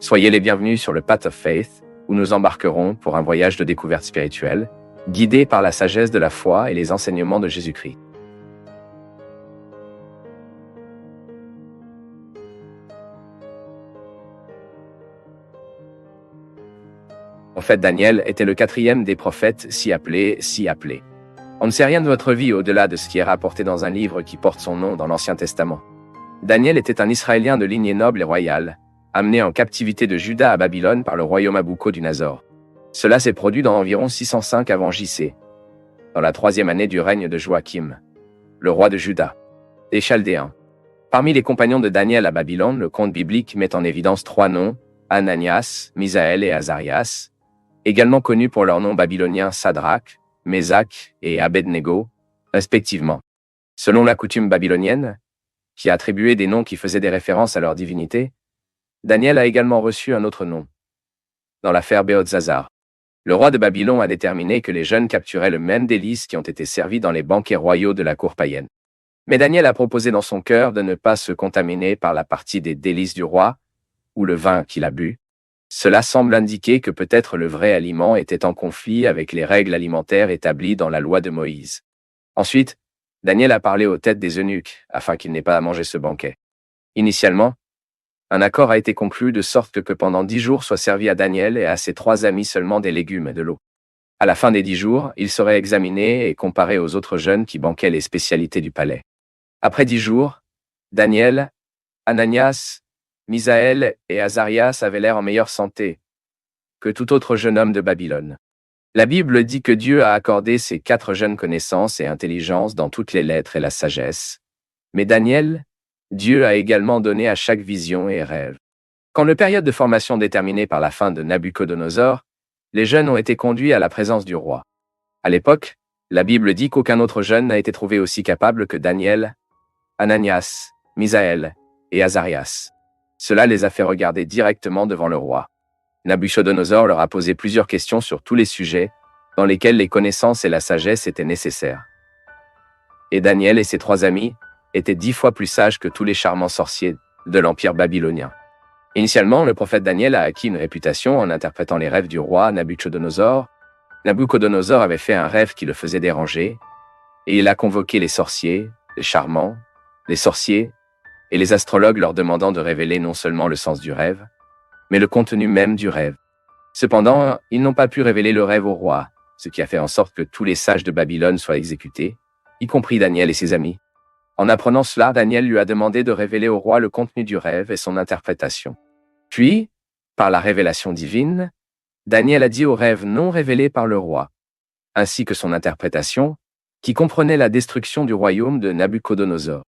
Soyez les bienvenus sur le Path of Faith, où nous embarquerons pour un voyage de découverte spirituelle, guidé par la sagesse de la foi et les enseignements de Jésus-Christ. Le prophète Daniel était le quatrième des prophètes si appelés. On ne sait rien de votre vie au-delà de ce qui est rapporté dans un livre qui porte son nom dans l'Ancien Testament. Daniel était un Israélien de lignée noble et royale, amené en captivité de Juda à Babylone par le royaume Nabuchodonosor. Cela s'est produit dans environ 605 avant J.C., dans la 3e année du règne de Joachim, le roi de Juda, des Chaldéens. Parmi les compagnons de Daniel à Babylone, le conte biblique met en évidence 3 noms, Ananias, Misaël et Azarias, également connus pour leurs noms babyloniens Sadrach, Mésach et Abednego, respectivement. Selon la coutume babylonienne, qui attribuait des noms qui faisaient des références à leur divinité, Daniel a également reçu un autre nom. Dans l'affaire Béotzazar, le roi de Babylone a déterminé que les jeunes capturaient le même délice qui ont été servis dans les banquets royaux de la cour païenne. Mais Daniel a proposé dans son cœur de ne pas se contaminer par la partie des délices du roi, ou le vin qu'il a bu. Cela semble indiquer que peut-être le vrai aliment était en conflit avec les règles alimentaires établies dans la loi de Moïse. Ensuite, Daniel a parlé aux têtes des eunuques, afin qu'ils n'aient pas à manger ce banquet. Initialement, un accord a été conclu de sorte que pendant 10 jours soit servi à Daniel et à ses 3 amis seulement des légumes et de l'eau. À la fin des 10 jours, ils seraient examinés et comparés aux autres jeunes qui banquaient les spécialités du palais. Après 10 jours, Daniel, Ananias, Misaël et Azarias avaient l'air en meilleure santé que tout autre jeune homme de Babylone. La Bible dit que Dieu a accordé ces 4 jeunes connaissances et intelligence dans toutes les lettres et la sagesse. Mais Daniel, Dieu a également donné à chaque vision et rêve. Quand le période de formation déterminée par la fin de Nabuchodonosor, les jeunes ont été conduits à la présence du roi. À l'époque, la Bible dit qu'aucun autre jeune n'a été trouvé aussi capable que Daniel, Ananias, Misaël et Azarias. Cela les a fait regarder directement devant le roi. Nabuchodonosor leur a posé plusieurs questions sur tous les sujets dans lesquels les connaissances et la sagesse étaient nécessaires. Et Daniel et ses 3 amis étaient 10 fois plus sages que tous les charmants sorciers de l'Empire babylonien. Initialement, le prophète Daniel a acquis une réputation en interprétant les rêves du roi Nabuchodonosor. Nabuchodonosor avait fait un rêve qui le faisait déranger, et il a convoqué les sorciers, les charmants, les sorciers, et les astrologues leur demandant de révéler non seulement le sens du rêve, mais le contenu même du rêve. Cependant, ils n'ont pas pu révéler le rêve au roi, ce qui a fait en sorte que tous les sages de Babylone soient exécutés, y compris Daniel et ses amis. En apprenant cela, Daniel lui a demandé de révéler au roi le contenu du rêve et son interprétation. Puis, par la révélation divine, Daniel a dit au rêve non révélé par le roi, ainsi que son interprétation, qui comprenait la destruction du royaume de Nabuchodonosor.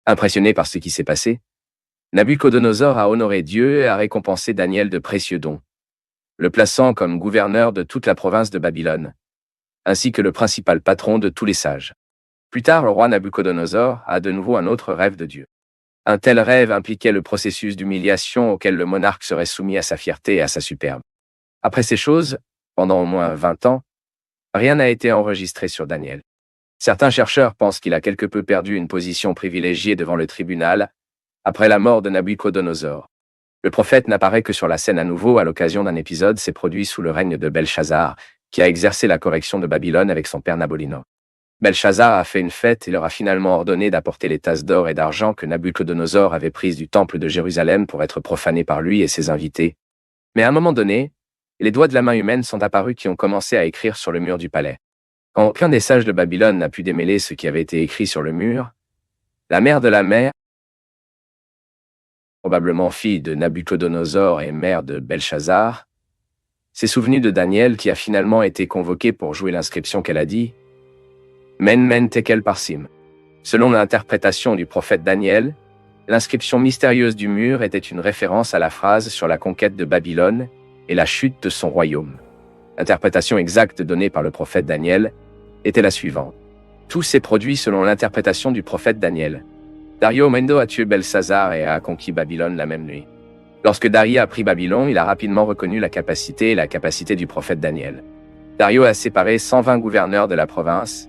Impressionné par ce qui s'est passé, Nabuchodonosor a honoré Dieu et a récompensé Daniel de précieux dons, le plaçant comme gouverneur de toute la province de Babylone, ainsi que le principal patron de tous les sages. Plus tard, le roi Nabuchodonosor a de nouveau un autre rêve de Dieu. Un tel rêve impliquait le processus d'humiliation auquel le monarque serait soumis à sa fierté et à sa superbe. Après ces choses, pendant au moins 20 ans, rien n'a été enregistré sur Daniel. Certains chercheurs pensent qu'il a quelque peu perdu une position privilégiée devant le tribunal après la mort de Nabuchodonosor. Le prophète n'apparaît que sur la scène à nouveau à l'occasion d'un épisode s'est produit sous le règne de Belchazar, qui a exercé la correction de Babylone avec son père Nabolino. Belchazar a fait une fête et leur a finalement ordonné d'apporter les tasses d'or et d'argent que Nabuchodonosor avait prises du temple de Jérusalem pour être profanées par lui et ses invités. Mais à un moment donné, les doigts de la main humaine sont apparus qui ont commencé à écrire sur le mur du palais. Quand aucun des sages de Babylone n'a pu démêler ce qui avait été écrit sur le mur, la mère de la mère, probablement fille de Nabuchodonosor et mère de Belchazar, s'est souvenue de Daniel qui a finalement été convoqué pour jouer l'inscription qu'elle a dit « Men tekel parsim ». Selon l'interprétation du prophète Daniel, l'inscription mystérieuse du mur était une référence à la phrase sur la conquête de Babylone et la chute de son royaume. L'interprétation exacte donnée par le prophète Daniel était la suivante. Tout s'est produit selon l'interprétation du prophète Daniel. Dario Mendo a tué Belsazar et a conquis Babylone la même nuit. Lorsque Dario a pris Babylone, il a rapidement reconnu la capacité du prophète Daniel. Dario a séparé 120 gouverneurs de la province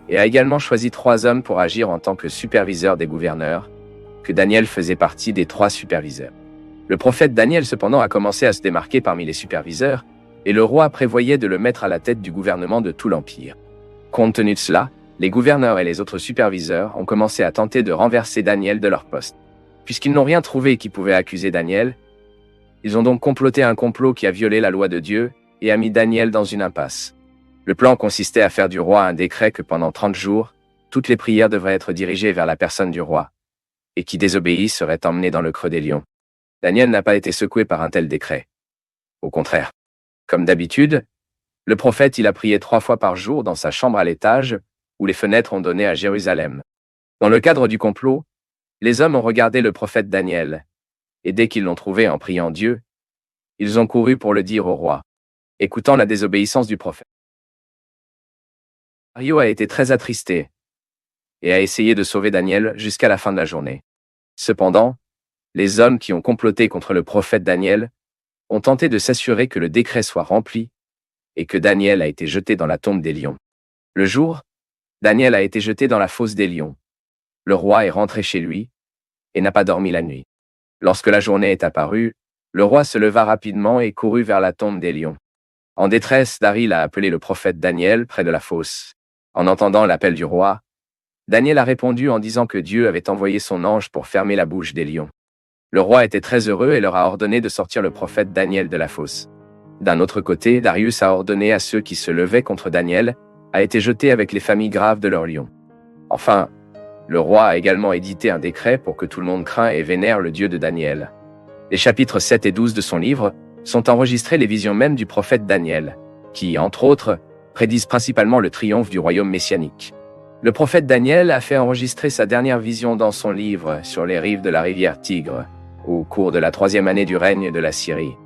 et a également choisi 3 hommes pour agir en tant que superviseurs des gouverneurs, que Daniel faisait partie des 3 superviseurs. Le prophète Daniel cependant a commencé à se démarquer parmi les superviseurs, et le roi prévoyait de le mettre à la tête du gouvernement de tout l'Empire. Compte tenu de cela, les gouverneurs et les autres superviseurs ont commencé à tenter de renverser Daniel de leur poste. Puisqu'ils n'ont rien trouvé qui pouvait accuser Daniel, ils ont donc comploté un complot qui a violé la loi de Dieu et a mis Daniel dans une impasse. Le plan consistait à faire du roi un décret que pendant 30 jours, toutes les prières devraient être dirigées vers la personne du roi, et qui désobéit serait emmené dans le creux des lions. Daniel n'a pas été secoué par un tel décret. Au contraire. Comme d'habitude, le prophète il a prié 3 fois par jour dans sa chambre à l'étage, où les fenêtres ont donné à Jérusalem. Dans le cadre du complot, les hommes ont regardé le prophète Daniel, et dès qu'ils l'ont trouvé en priant Dieu, ils ont couru pour le dire au roi, écoutant la désobéissance du prophète. Dario a été très attristé et a essayé de sauver Daniel jusqu'à la fin de la journée. Cependant, les hommes qui ont comploté contre le prophète Daniel ont tenté de s'assurer que le décret soit rempli et que Daniel a été jeté dans la tombe des lions. Le jour, Daniel a été jeté dans la fosse des lions. Le roi est rentré chez lui et n'a pas dormi la nuit. Lorsque la journée est apparue, le roi se leva rapidement et courut vers la tombe des lions. En détresse, Daryl a appelé le prophète Daniel près de la fosse. En entendant l'appel du roi, Daniel a répondu en disant que Dieu avait envoyé son ange pour fermer la bouche des lions. Le roi était très heureux et leur a ordonné de sortir le prophète Daniel de la fosse. D'un autre côté, Darius a ordonné à ceux qui se levaient contre Daniel à être jetés avec les familles graves de leurs lions. Enfin, le roi a également édité un décret pour que tout le monde craint et vénère le Dieu de Daniel. Les chapitres 7 et 12 de son livre sont enregistrés les visions mêmes du prophète Daniel, qui, entre autres, prédisent principalement le triomphe du royaume messianique. Le prophète Daniel a fait enregistrer sa dernière vision dans son livre sur les rives de la rivière Tigre, au cours de la 3e année du règne de la Syrie.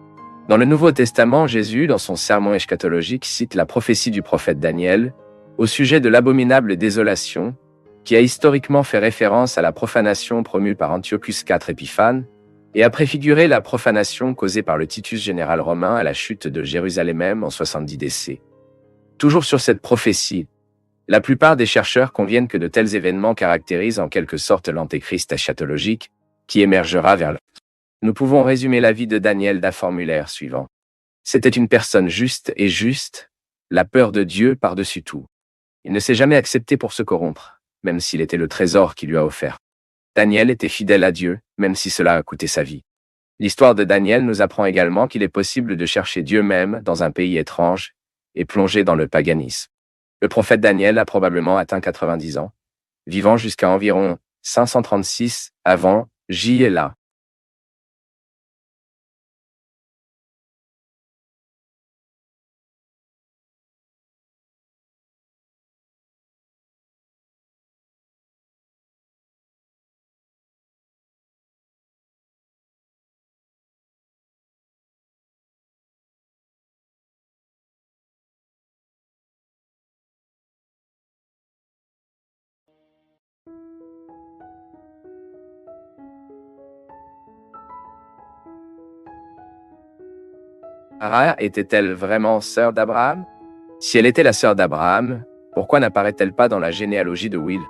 Dans le Nouveau Testament, Jésus, dans son sermon eschatologique, cite la prophétie du prophète Daniel au sujet de l'abominable désolation, qui a historiquement fait référence à la profanation promue par Antiochus IV Épiphane, et a préfiguré la profanation causée par le Titus général romain à la chute de Jérusalem en 70 DC. Toujours sur cette prophétie, la plupart des chercheurs conviennent que de tels événements caractérisent en quelque sorte l'antéchrist eschatologique, qui émergera vers le... Nous pouvons résumer la vie de Daniel d'un formulaire suivant. C'était une personne juste et juste, la peur de Dieu par-dessus tout. Il ne s'est jamais accepté pour se corrompre, même s'il était le trésor qu'il lui a offert. Daniel était fidèle à Dieu, même si cela a coûté sa vie. L'histoire de Daniel nous apprend également qu'il est possible de chercher Dieu même dans un pays étrange et plonger dans le paganisme. Le prophète Daniel a probablement atteint 90 ans, vivant jusqu'à environ 536 avant J.L.A. Sarah était-elle vraiment sœur d'Abraham? Si elle était la sœur d'Abraham, pourquoi n'apparaît-elle pas dans la généalogie de Will?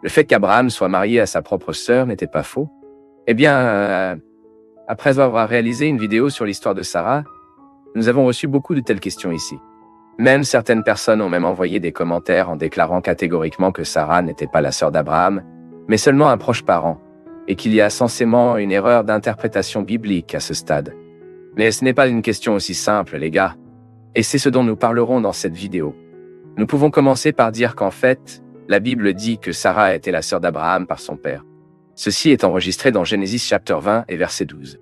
Le fait qu'Abraham soit marié à sa propre sœur n'était pas faux. Eh bien, après avoir réalisé une vidéo sur l'histoire de Sarah, nous avons reçu beaucoup de telles questions ici. Même certaines personnes ont même envoyé des commentaires en déclarant catégoriquement que Sarah n'était pas la sœur d'Abraham, mais seulement un proche parent, et qu'il y a censément une erreur d'interprétation biblique à ce stade. Mais ce n'est pas une question aussi simple, les gars. Et c'est ce dont nous parlerons dans cette vidéo. Nous pouvons commencer par dire qu'en fait, la Bible dit que Sarah était la sœur d'Abraham par son père. Ceci est enregistré dans Genèse chapitre 20 et verset 12.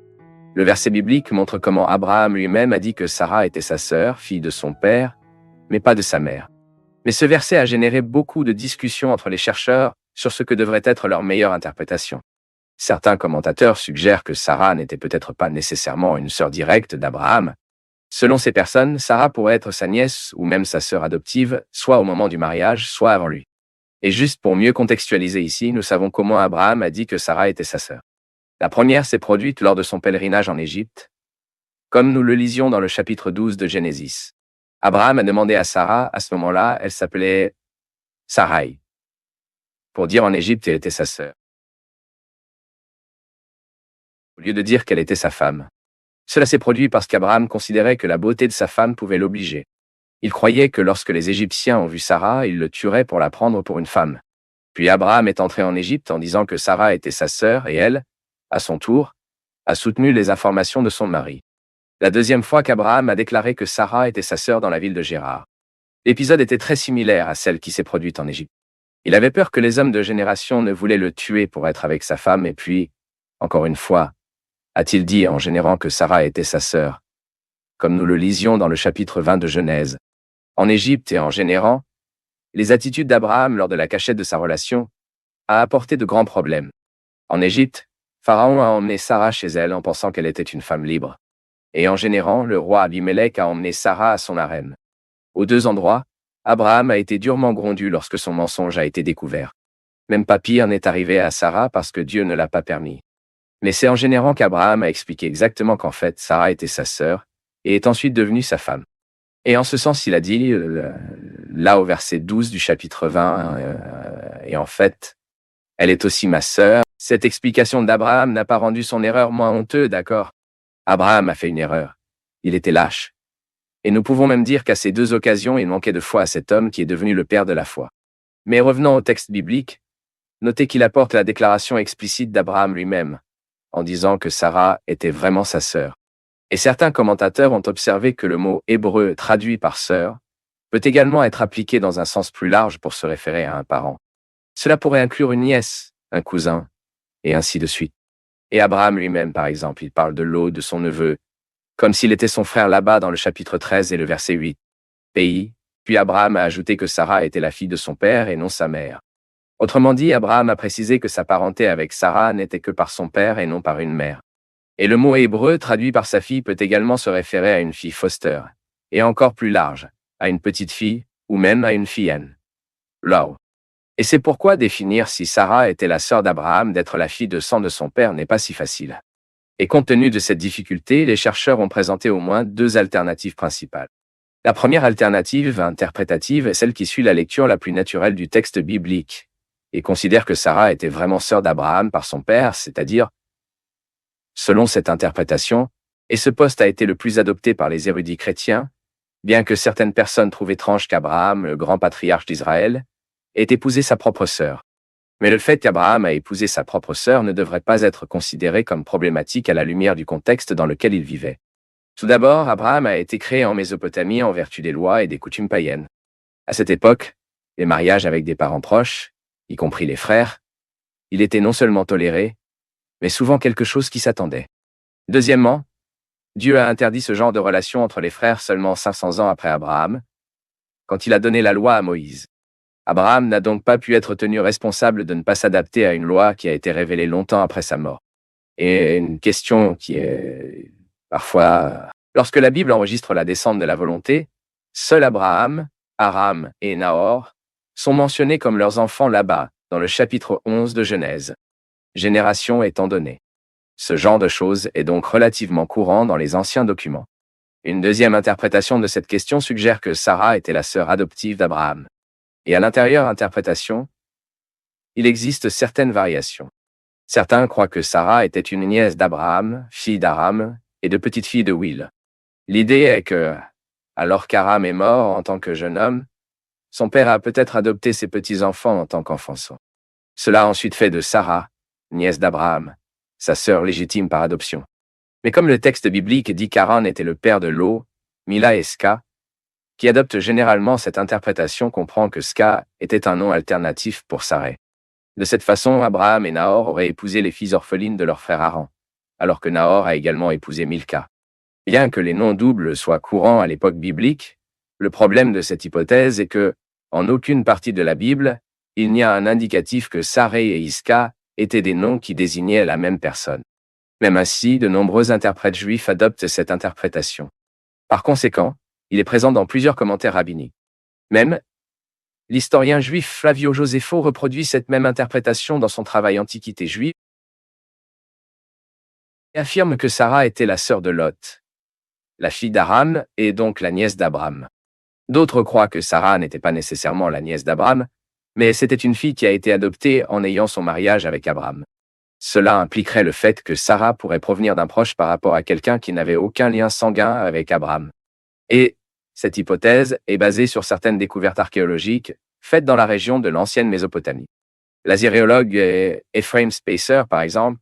Le verset biblique montre comment Abraham lui-même a dit que Sarah était sa sœur, fille de son père, mais pas de sa mère. Mais ce verset a généré beaucoup de discussions entre les chercheurs sur ce que devrait être leur meilleure interprétation. Certains commentateurs suggèrent que Sarah n'était peut-être pas nécessairement une sœur directe d'Abraham. Selon ces personnes, Sarah pourrait être sa nièce ou même sa sœur adoptive, soit au moment du mariage, soit avant lui. Et juste pour mieux contextualiser ici, nous savons comment Abraham a dit que Sarah était sa sœur. La première s'est produite lors de son pèlerinage en Égypte, comme nous le lisions dans le chapitre 12 de Genesis. Abraham a demandé à Sarah, à ce moment-là, elle s'appelait Sarai. Pour dire en Égypte, elle était sa sœur. au lieu de dire qu'elle était sa femme. Cela s'est produit parce qu'Abraham considérait que la beauté de sa femme pouvait l'obliger. Il croyait que lorsque les Égyptiens ont vu Sarah, ils le tueraient pour la prendre pour une femme. Puis Abraham est entré en Égypte en disant que Sarah était sa sœur et elle, à son tour, a soutenu les informations de son mari. La deuxième fois qu'Abraham a déclaré que Sarah était sa sœur dans la ville de Gérar. L'épisode était très similaire à celle qui s'est produite en Égypte. Il avait peur que les hommes de génération ne voulaient le tuer pour être avec sa femme et puis, encore une fois, a-t-il dit en générant que Sarah était sa sœur, comme nous le lisions dans le chapitre 20 de Genèse. En Égypte et en générant, les attitudes d'Abraham lors de la cachette de sa relation a apporté de grands problèmes. En Égypte, Pharaon a emmené Sarah chez elle en pensant qu'elle était une femme libre. Et en générant, le roi Abimelech a emmené Sarah à son harem. Aux deux endroits, Abraham a été durement grondu lorsque son mensonge a été découvert. Même pas pire n'est arrivé à Sarah parce que Dieu ne l'a pas permis. Mais c'est en générant qu'Abraham a expliqué exactement qu'en fait, Sarah était sa sœur et est ensuite devenue sa femme. Et en ce sens, il a dit, là au verset 12 du chapitre 20, et en fait, elle est aussi ma sœur. Cette explication d'Abraham n'a pas rendu son erreur moins honteuse, d'accord? Abraham a fait une erreur. Il était lâche. Et nous pouvons même dire qu'à ces deux occasions, il manquait de foi à cet homme qui est devenu le père de la foi. Mais revenons au texte biblique, notez qu'il apporte la déclaration explicite d'Abraham lui-même, en disant que Sarah était vraiment sa sœur. Et certains commentateurs ont observé que le mot hébreu traduit par sœur peut également être appliqué dans un sens plus large pour se référer à un parent. Cela pourrait inclure une nièce, un cousin, et ainsi de suite. Et Abraham lui-même, par exemple, il parle de Lot, de son neveu, comme s'il était son frère là-bas dans le chapitre 13 et le verset 8. Puis Abraham a ajouté que Sarah était la fille de son père et non sa mère. Autrement dit, Abraham a précisé que sa parenté avec Sarah n'était que par son père et non par une mère. Et le mot hébreu traduit par sa fille peut également se référer à une fille foster, et encore plus large, à une petite fille, ou même à une filleine. Là. Et c'est pourquoi définir si Sarah était la sœur d'Abraham d'être la fille de sang de son père n'est pas si facile. Et compte tenu de cette difficulté, les chercheurs ont présenté au moins deux alternatives principales. La première alternative interprétative est celle qui suit la lecture la plus naturelle du texte biblique, et considère que Sarah était vraiment sœur d'Abraham par son père, c'est-à-dire, selon cette interprétation, et ce poste a été le plus adopté par les érudits chrétiens, bien que certaines personnes trouvent étrange qu'Abraham, le grand patriarche d'Israël, ait épousé sa propre sœur. Mais le fait qu'Abraham a épousé sa propre sœur ne devrait pas être considéré comme problématique à la lumière du contexte dans lequel il vivait. Tout d'abord, Abraham a été créé en Mésopotamie en vertu des lois et des coutumes païennes. À cette époque, les mariages avec des parents proches, y compris les frères, il était non seulement toléré, mais souvent quelque chose qui s'attendait. Deuxièmement, Dieu a interdit ce genre de relation entre les frères seulement 500 ans après Abraham, quand il a donné la loi à Moïse. Abraham n'a donc pas pu être tenu responsable de ne pas s'adapter à une loi qui a été révélée longtemps après sa mort. Et une question qui est parfois... Lorsque la Bible enregistre la descente de la volonté, seuls Abraham, Aram et Nahor sont mentionnés comme leurs enfants là-bas, dans le chapitre 11 de Genèse. Génération étant donnée. Ce genre de choses est donc relativement courant dans les anciens documents. Une deuxième interprétation de cette question suggère que Sarah était la sœur adoptive d'Abraham. Et à l'intérieur interprétation, il existe certaines variations. Certains croient que Sarah était une nièce d'Abraham, fille d'Aram et de petite-fille de Will. L'idée est que, alors qu'Aram est mort en tant que jeune homme, son père a peut-être adopté ses petits-enfants en tant qu'enfants. Cela a ensuite fait de Sarah, nièce d'Abraham, sa sœur légitime par adoption. Mais comme le texte biblique dit qu'Haran était le père de Lot, Mila et Ska, qui adopte généralement cette interprétation comprend que Ska était un nom alternatif pour Sarah. De cette façon, Abraham et Nahor auraient épousé les filles orphelines de leur frère Haran, alors que Nahor a également épousé Milka. Bien que les noms doubles soient courants à l'époque biblique, le problème de cette hypothèse est que, en aucune partie de la Bible, il n'y a un indicatif que Saré et Iska étaient des noms qui désignaient la même personne. Même ainsi, de nombreux interprètes juifs adoptent cette interprétation. Par conséquent, il est présent dans plusieurs commentaires rabbiniques. Même, l'historien juif Flavio Josefo reproduit cette même interprétation dans son travail Antiquité juive et affirme que Sarah était la sœur de Lot, la fille d'Aram et donc la nièce d'Abram. D'autres croient que Sarah n'était pas nécessairement la nièce d'Abram, mais c'était une fille qui a été adoptée en ayant son mariage avec Abram. Cela impliquerait le fait que Sarah pourrait provenir d'un proche par rapport à quelqu'un qui n'avait aucun lien sanguin avec Abraham. Et cette hypothèse est basée sur certaines découvertes archéologiques faites dans la région de l'ancienne Mésopotamie. L'assyriologue Ephraim Spacer, par exemple,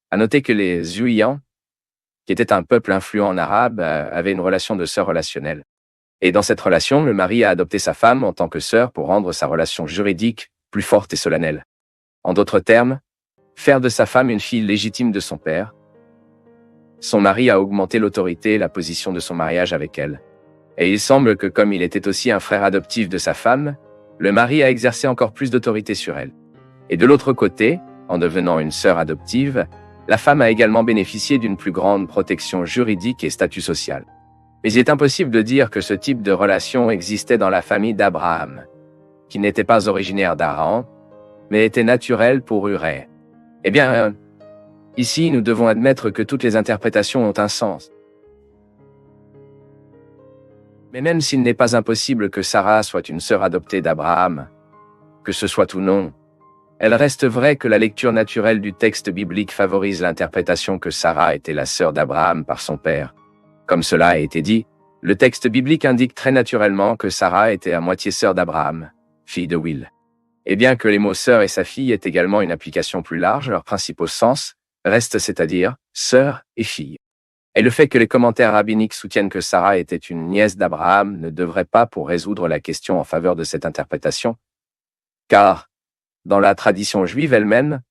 a noté que les Uïans, qui étaient un peuple influent en arabe, avaient une relation de sœur relationnelle. Et dans cette relation, le mari a adopté sa femme en tant que sœur pour rendre sa relation juridique plus forte et solennelle. En d'autres termes, faire de sa femme une fille légitime de son père. Son mari a augmenté l'autorité et la position de son mariage avec elle. Et il semble que comme il était aussi un frère adoptif de sa femme, le mari a exercé encore plus d'autorité sur elle. Et de l'autre côté, en devenant une sœur adoptive, la femme a également bénéficié d'une plus grande protection juridique et statut social. Mais il est impossible de dire que ce type de relation existait dans la famille d'Abraham, qui n'était pas originaire d'Aran, mais était naturel pour Urey. Eh bien, ici, nous devons admettre que toutes les interprétations ont un sens. Mais même s'il n'est pas impossible que Sarah soit une sœur adoptée d'Abraham, que ce soit ou non, elle reste vraie que la lecture naturelle du texte biblique favorise l'interprétation que Sarah était la sœur d'Abraham par son père. Comme cela a été dit, le texte biblique indique très naturellement que Sarah était à moitié sœur d'Abraham, fille de Will. Et bien que les mots sœur et sa fille aient également une application plus large, leur principal sens reste, c'est-à-dire sœur et fille. Et le fait que les commentaires rabbiniques soutiennent que Sarah était une nièce d'Abraham ne devrait pas pour résoudre la question en faveur de cette interprétation, car, dans la tradition juive elle-même,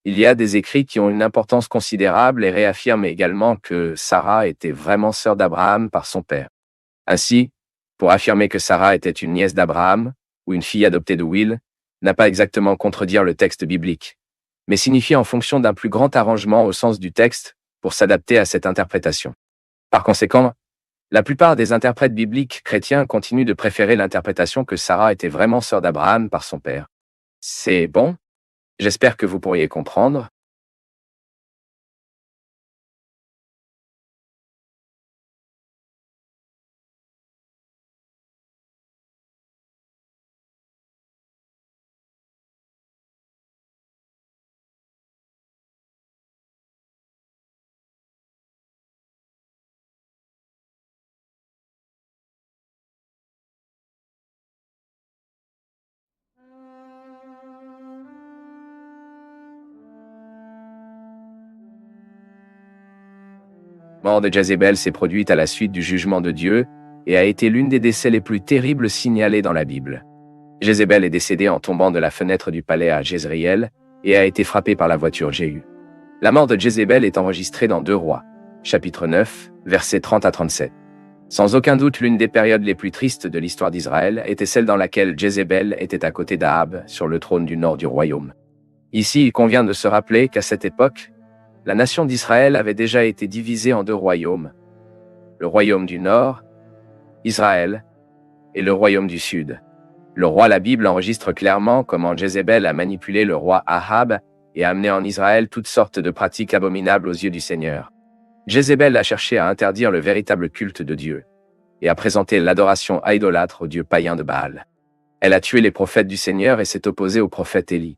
il y a des écrits qui ont une importance considérable et réaffirment également que Sarah était vraiment sœur d'Abraham par son père. Ainsi, pour affirmer que Sarah était une nièce d'Abraham, ou une fille adoptée de Will, n'a pas exactement contredire le texte biblique, mais signifie en fonction d'un plus grand arrangement au sens du texte pour s'adapter à cette interprétation. Par conséquent, la plupart des interprètes bibliques chrétiens continuent de préférer l'interprétation que Sarah était vraiment sœur d'Abraham par son père. C'est bon? J'espère que vous pourriez comprendre. La mort de Jézabel s'est produite à la suite du jugement de Dieu et a été l'une des décès les plus terribles signalés dans la Bible. Jézabel est décédée en tombant de la fenêtre du palais à Jezréel et a été frappée par la voiture Jéhu. La mort de Jézabel est enregistrée dans 2 Rois, chapitre 9, versets 30 à 37. Sans aucun doute, l'une des périodes les plus tristes de l'histoire d'Israël était celle dans laquelle Jézabel était à côté d'Ahab sur le trône du nord du royaume. Ici, il convient de se rappeler qu'à cette époque, la nation d'Israël avait déjà été divisée en 2 royaumes. Le royaume du nord, Israël, et le royaume du sud. Le roi, la Bible enregistre clairement comment Jézabel a manipulé le roi Ahab et a amené en Israël toutes sortes de pratiques abominables aux yeux du Seigneur. Jézabel a cherché à interdire le véritable culte de Dieu et a présenté l'adoration idolâtre au dieu païen de Baal. Elle a tué les prophètes du Seigneur et s'est opposée au prophète Élie.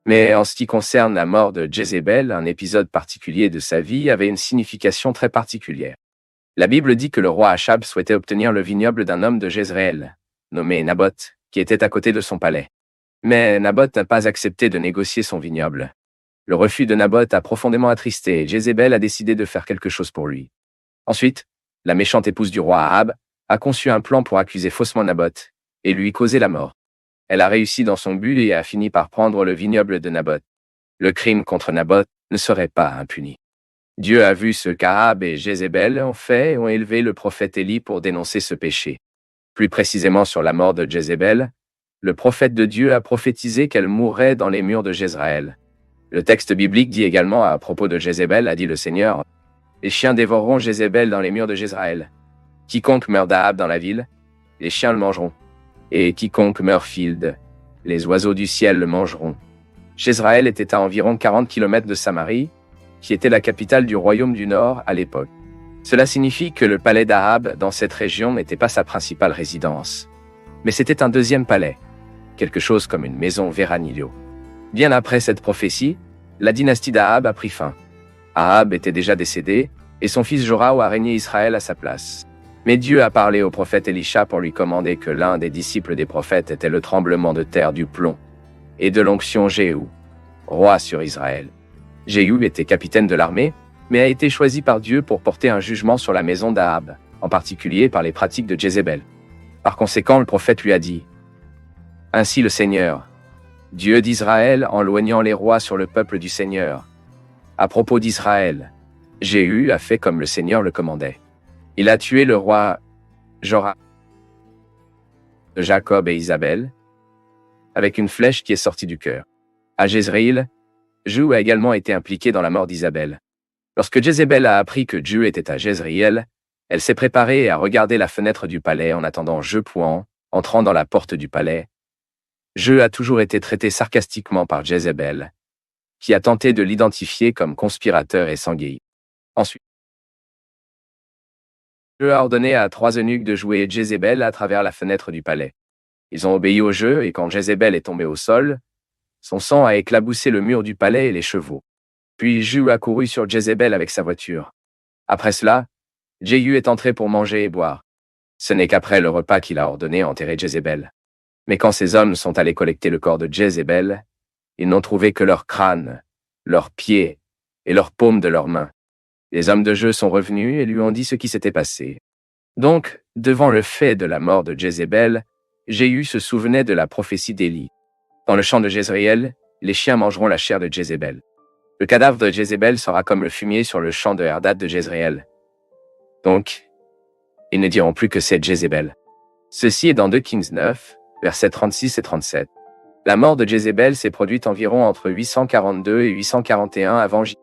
Mais en ce qui concerne la mort de Jézabel, un épisode particulier de sa vie avait une signification très particulière. La Bible dit que le roi Achab souhaitait obtenir le vignoble d'un homme de Jezréel, nommé Naboth, qui était à côté de son palais. Mais Naboth n'a pas accepté de négocier son vignoble. Le refus de Naboth a profondément attristé et Jézabel a décidé de faire quelque chose pour lui. Ensuite, la méchante épouse du roi Ahab a conçu un plan pour accuser faussement Naboth et lui causer la mort. Elle a réussi dans son but et a fini par prendre le vignoble de Naboth. Le crime contre Naboth ne serait pas impuni. Dieu a vu ce qu'Ahab et Jézabel ont fait et ont élevé le prophète Élie pour dénoncer ce péché. Plus précisément sur la mort de Jézabel, le prophète de Dieu a prophétisé qu'elle mourrait dans les murs de Jezréel. Le texte biblique dit également à propos de Jézabel, a dit le Seigneur, « Les chiens dévoreront Jézabel dans les murs de Jezréel. Quiconque meurt d'Ahab dans la ville, les chiens le mangeront. Et quiconque meurt Field, les oiseaux du ciel le mangeront. » Jezréel était à environ 40 km de Samarie, qui était la capitale du royaume du Nord à l'époque. Cela signifie que le palais d'Ahab dans cette région n'était pas sa principale résidence. Mais c'était un deuxième palais, quelque chose comme une maison Veranillo. Bien après cette prophétie, La dynastie d'Ahab a pris fin. Ahab était déjà décédé, et son fils Joram a régné Israël à sa place. Mais Dieu a parlé au prophète Élisha pour lui commander que l'un des disciples des prophètes était le tremblement de terre du plomb, et de l'onction Jéhu, roi sur Israël. Jéhu était capitaine de l'armée, mais a été choisi par Dieu pour porter un jugement sur la maison d'Ahab, en particulier par les pratiques de Jézabel. Par conséquent, le prophète lui a dit : « Ainsi le Seigneur, Dieu d'Israël, en loignant les rois sur le peuple du Seigneur. À propos d'Israël, Jéhu a fait comme le Seigneur le commandait. Il a tué le roi Joram de Jacob et Isabelle, avec une flèche qui est sortie du cœur. À Jezréel, Jéhu a également été impliqué dans la mort d'Isabelle. Lorsque Jézabel a appris que Jéhu était à Jezréel, elle s'est préparée et a regardé la fenêtre du palais en attendant Jéhu entrant dans la porte du palais. Jéhu a toujours été traité sarcastiquement par Jézabel, qui a tenté de l'identifier comme conspirateur et sanguin. Ensuite, Jéhu a ordonné à 3 eunuques de jouer Jézabel à travers la fenêtre du palais. Ils ont obéi au jeu et quand Jézabel est tombée au sol, son sang a éclaboussé le mur du palais et les chevaux. Puis Jéhu a couru sur Jézabel avec sa voiture. Après cela, Jéhu est entré pour manger et boire. Ce n'est qu'après le repas qu'il a ordonné enterrer Jézabel. Mais quand ces hommes sont allés collecter le corps de Jézabel, ils n'ont trouvé que leur crâne, leurs pieds et leurs paumes de leurs mains. Les hommes de Jéhu sont revenus et lui ont dit ce qui s'était passé. Donc, devant le fait de la mort de Jézabel, Jéhu se souvenait de la prophétie d'Élie. Dans le champ de Jezréel, les chiens mangeront la chair de Jézabel. Le cadavre de Jézabel sera comme le fumier sur le champ de Herdad de Jezréel. Donc, ils ne diront plus que c'est Jézabel. Ceci est dans 2 Kings 9, versets 36 et 37. La mort de Jézabel s'est produite environ entre 842 et 841 avant J.